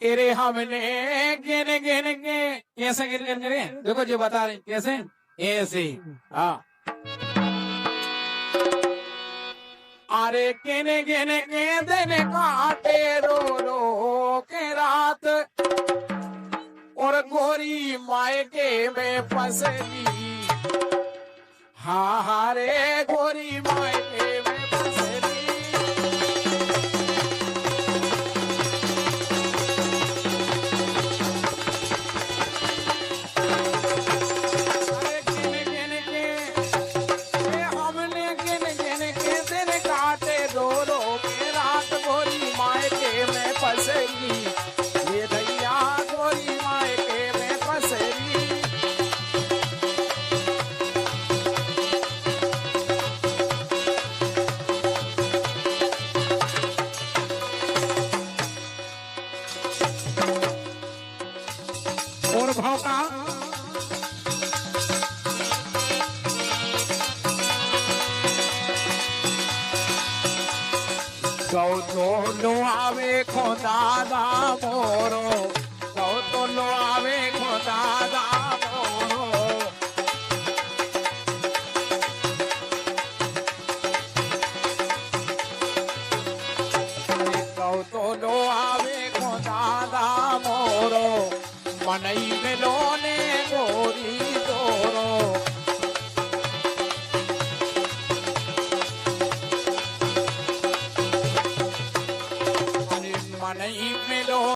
अरे हमने गिन गिन के कैसे गिन गिन करें, देखो जो बता रहे कैसे, ऐसे। हाँ, अरे गिन गिन के दिन काटे रो रो के रात, और गोरी मायके में फंसली। हाँ हाँ रे गोरी मायके में फंसली। अरे गिन गिन के हमने गिन गिन के दिन काटे रो रो के रात, गोरी मायके में फंसली। ये भैया गोरी मायके में फंसली। और भाव का गौ तो लो आवे खो दादा मोरो, गौ तो लो आवे खो दादा